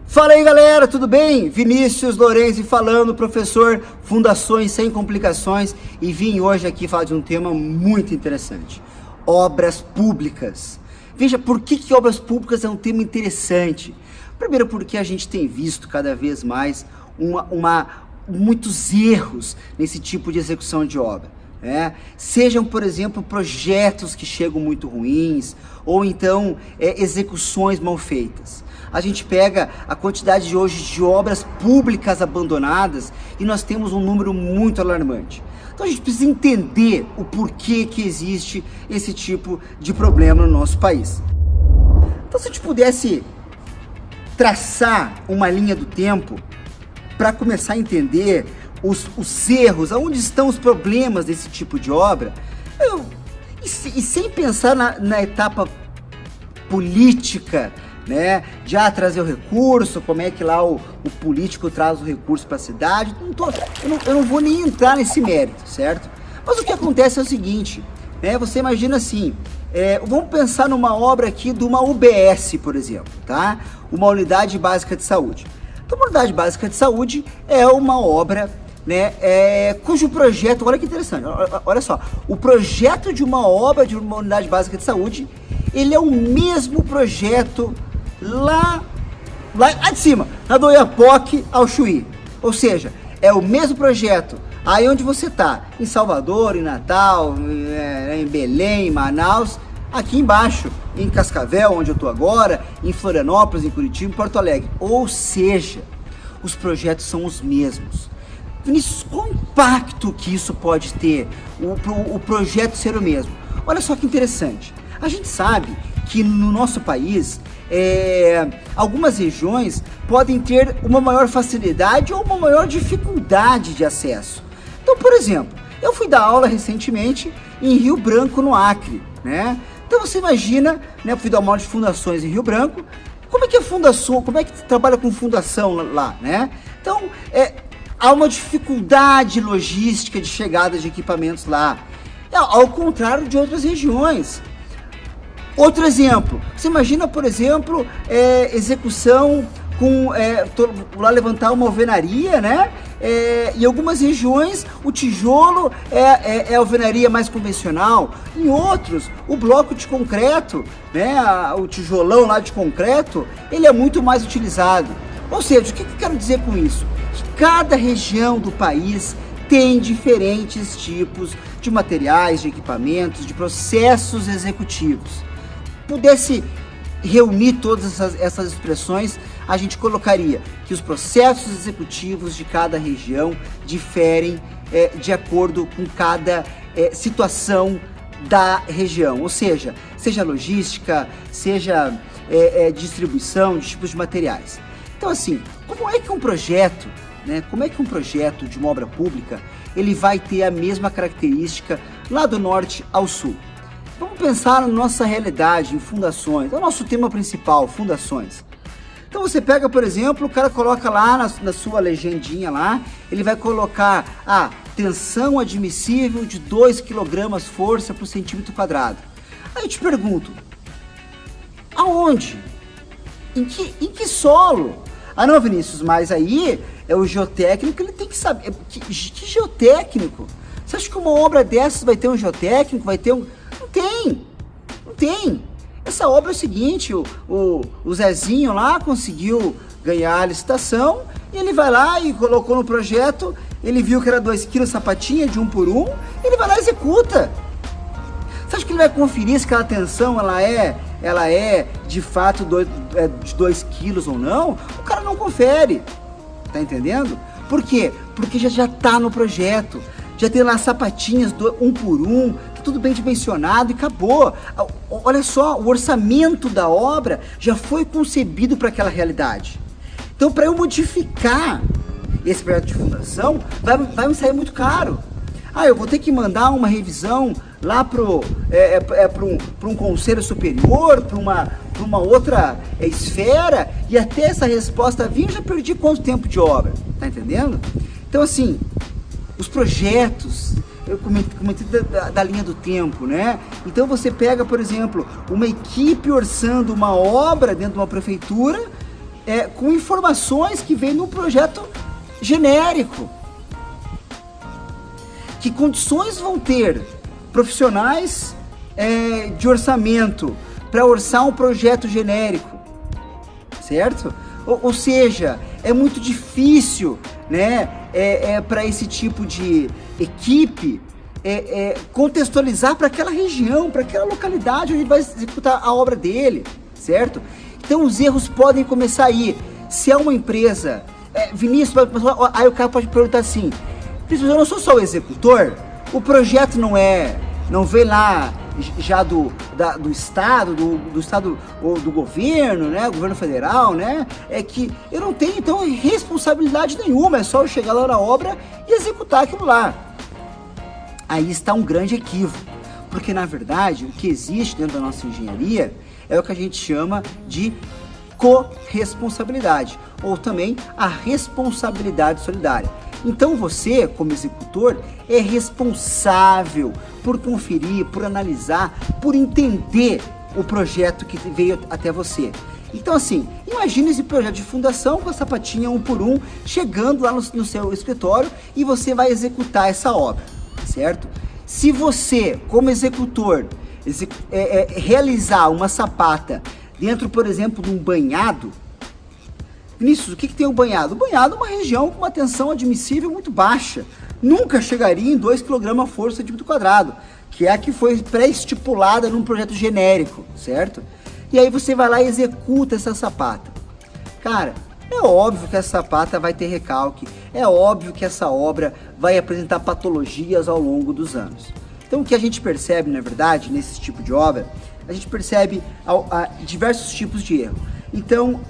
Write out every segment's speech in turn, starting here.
Fala aí galera, tudo bem? Vinícius Lorenzi falando, professor Fundações Sem Complicações, e vim hoje aqui falar de um tema muito interessante: obras públicas. Veja, por que obras públicas é um tema interessante? Primeiro porque a gente tem visto cada vez mais muitos erros nesse tipo de execução de obra. Sejam, por exemplo, projetos que chegam muito ruins, ou então execuções mal feitas. A gente pega a quantidade de hoje de obras públicas abandonadas e nós temos um número muito alarmante. Então a gente precisa entender o porquê que existe esse tipo de problema no nosso país. Então, se a gente pudesse traçar uma linha do tempo para começar a entender os erros, aonde estão os problemas desse tipo de obra, e sem pensar na etapa política, de trazer o recurso, como é que lá o político traz o recurso para a cidade, eu não vou nem entrar nesse mérito, certo? Mas o que acontece é o seguinte, você imagina assim, vamos pensar numa obra aqui de uma UBS, por exemplo, tá? Uma Unidade Básica de Saúde. Então, uma Unidade Básica de Saúde é uma obra, cujo projeto, olha que interessante, olha só, o projeto de uma obra de uma Unidade Básica de Saúde, ele é o mesmo projeto lá de cima, na do Oiapoque ao Chuí. Ou seja, é o mesmo projeto aí onde você está, em Salvador, em Natal, em Belém, em Manaus, aqui embaixo, em Cascavel, onde eu estou agora, em Florianópolis, em Curitiba, em Porto Alegre. Ou seja, os projetos são os mesmos. Vinícius, qual impacto que isso pode ter, o projeto ser o mesmo? Olha só que interessante. A gente sabe que no nosso país, algumas regiões podem ter uma maior facilidade ou uma maior dificuldade de acesso. Então, por exemplo, eu fui dar aula recentemente em Rio Branco, no Acre, Então você imagina, eu fui dar uma aula de fundações em Rio Branco, como é que é fundação, como é que trabalha com fundação lá, Então, há uma dificuldade logística de chegada de equipamentos lá, ao contrário de outras regiões. Outro exemplo, você imagina, por exemplo, execução com, lá levantar uma alvenaria, em algumas regiões o tijolo é a alvenaria mais convencional, em outros o bloco de concreto, o tijolão lá de concreto, ele é muito mais utilizado. Ou seja, o que eu quero dizer com isso? Que cada região do país tem diferentes tipos de materiais, de equipamentos, de processos executivos. Pudesse reunir todas essas expressões, a gente colocaria que os processos executivos de cada região diferem de acordo com cada situação da região, ou seja logística, seja distribuição de tipos de materiais. Então, assim, como é que um projeto de uma obra pública, ele vai ter a mesma característica lá do norte ao sul? Vamos pensar na nossa realidade em fundações, é o nosso tema principal, fundações. Então você pega, por exemplo, o cara coloca lá na sua legendinha lá, ele vai colocar tensão admissível de 2 kg força por centímetro quadrado. Aí eu te pergunto, aonde? Em que solo? Não, Vinícius, mas aí o geotécnico, ele tem que saber. Que geotécnico? Você acha que uma obra dessas vai ter um geotécnico, vai ter um... Não tem. Essa obra é o seguinte, o Zezinho lá conseguiu ganhar a licitação, e ele vai lá e colocou no projeto, ele viu que era 2 kg sapatinha de 1 por 1, ele vai lá e executa. Você acha que ele vai conferir se aquela tensão ela é de fato de 2 quilos ou não? O cara não confere, tá entendendo? Por quê? Porque já tá no projeto, já tem lá sapatinhas 1 por 1, tudo bem dimensionado e acabou. Olha só, o orçamento da obra já foi concebido para aquela realidade. Então, para eu modificar esse projeto de fundação, vai me sair muito caro. Eu vou ter que mandar uma revisão lá para um conselho superior, para uma outra esfera, e até essa resposta vir, eu já perdi quanto tempo de obra, tá entendendo? Então, assim, os projetos, eu comentei da linha do tempo, Então você pega, por exemplo, uma equipe orçando uma obra dentro de uma prefeitura, com informações que vêm num projeto genérico. Que condições vão ter profissionais de orçamento para orçar um projeto genérico, certo? Ou seja, é muito difícil, né, para esse tipo de equipe contextualizar para aquela região, para aquela localidade onde ele vai executar a obra dele, certo? Então os erros podem começar aí. Se é uma empresa, Vinícius, aí o cara pode perguntar assim: Vinícius, eu não sou só o executor? O projeto não vem lá já do estado, do estado ou do governo, né, governo federal, né? É que eu não tenho então responsabilidade nenhuma, é só eu chegar lá na obra e executar aquilo lá. Aí está um grande equívoco, porque na verdade o que existe dentro da nossa engenharia é o que a gente chama de corresponsabilidade, ou também a responsabilidade solidária. Então você, como executor, é responsável por conferir, por analisar, por entender o projeto que veio até você. Então assim, imagine esse projeto de fundação com a sapatinha 1 por 1, chegando lá no seu escritório e você vai executar essa obra, certo? Se você, como executor, realizar uma sapata dentro, por exemplo, de um banhado, Vinícius, o que tem o banhado? O banhado é uma região com uma tensão admissível muito baixa. Nunca chegaria em 2 kg força centímetro quadrado, que é a que foi pré-estipulada num projeto genérico, certo? E aí você vai lá e executa essa sapata. Cara, é óbvio que essa sapata vai ter recalque, é óbvio que essa obra vai apresentar patologias ao longo dos anos. Então o que a gente percebe, na verdade, nesse tipo de obra, a gente percebe diversos tipos de erro. Então,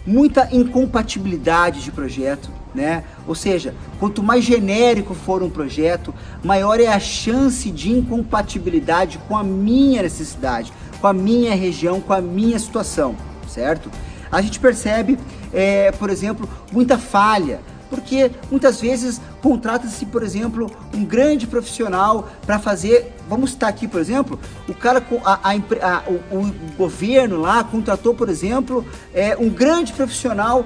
muita incompatibilidade de projeto, né? Ou seja, quanto mais genérico for um projeto, maior é a chance de incompatibilidade com a minha necessidade, com a minha região, com a minha situação, certo? A gente percebe, por exemplo, muita falha, porque muitas vezes contrata-se, por exemplo, um grande profissional para fazer, vamos citar aqui, por exemplo, o cara, o governo lá contratou, por exemplo, um grande profissional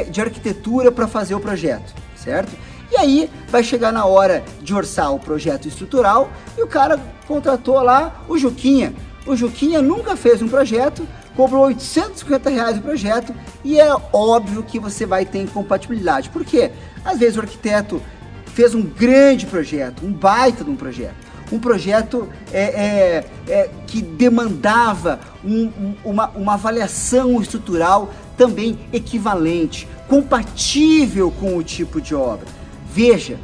de arquitetura para fazer o projeto, certo? E aí vai chegar na hora de orçar o projeto estrutural e o cara contratou lá o Juquinha. O Juquinha nunca fez um projeto, cobrou R$850 o projeto e é óbvio que você vai ter incompatibilidade. Por quê? Às vezes o arquiteto fez um grande projeto, um baita de um projeto que demandava uma avaliação estrutural também equivalente, compatível com o tipo de obra. Veja,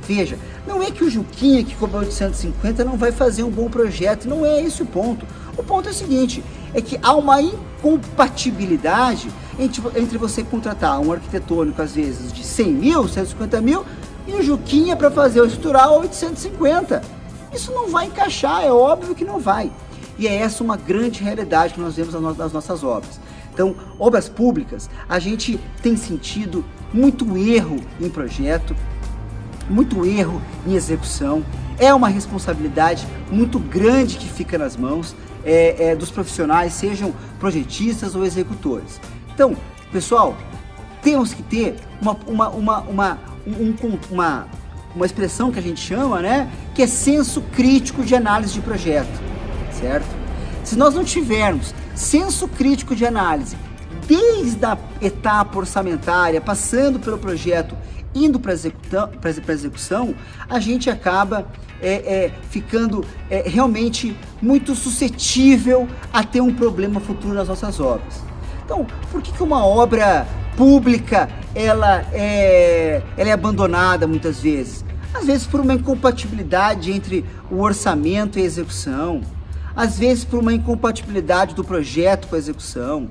não é que o Juquinha que cobrou 850 não vai fazer um bom projeto, não é esse o ponto. O ponto é o seguinte, é que há uma incompatibilidade entre você contratar um arquitetônico, às vezes, de 100 mil, 150 mil, e o Juquinha para fazer o estrutural 850. Isso não vai encaixar, é óbvio que não vai. E é essa uma grande realidade que nós vemos nas nossas obras. Então, obras públicas, a gente tem sentido muito erro em projeto, muito erro em execução. É uma responsabilidade muito grande que fica nas mãos dos profissionais, sejam projetistas ou executores. Então, pessoal, temos que ter uma expressão que a gente chama, né, que é senso crítico de análise de projeto, certo? Se nós não tivermos senso crítico de análise, desde a etapa orçamentária, passando pelo projeto, indo para a execução, a gente acaba ficando realmente muito suscetível a ter um problema futuro nas nossas obras. Então, por que uma obra pública ela é abandonada muitas vezes? Às vezes por uma incompatibilidade entre o orçamento e a execução, às vezes por uma incompatibilidade do projeto com a execução.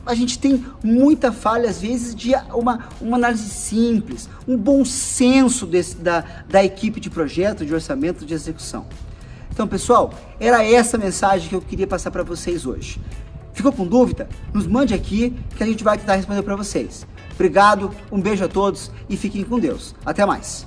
A gente tem muita falha, às vezes, de uma análise simples, um bom senso da equipe de projeto, de orçamento, de execução. Então, pessoal, era essa mensagem que eu queria passar para vocês hoje. Ficou com dúvida? Nos mande aqui que a gente vai tentar responder para vocês. Obrigado, um beijo a todos e fiquem com Deus. Até mais.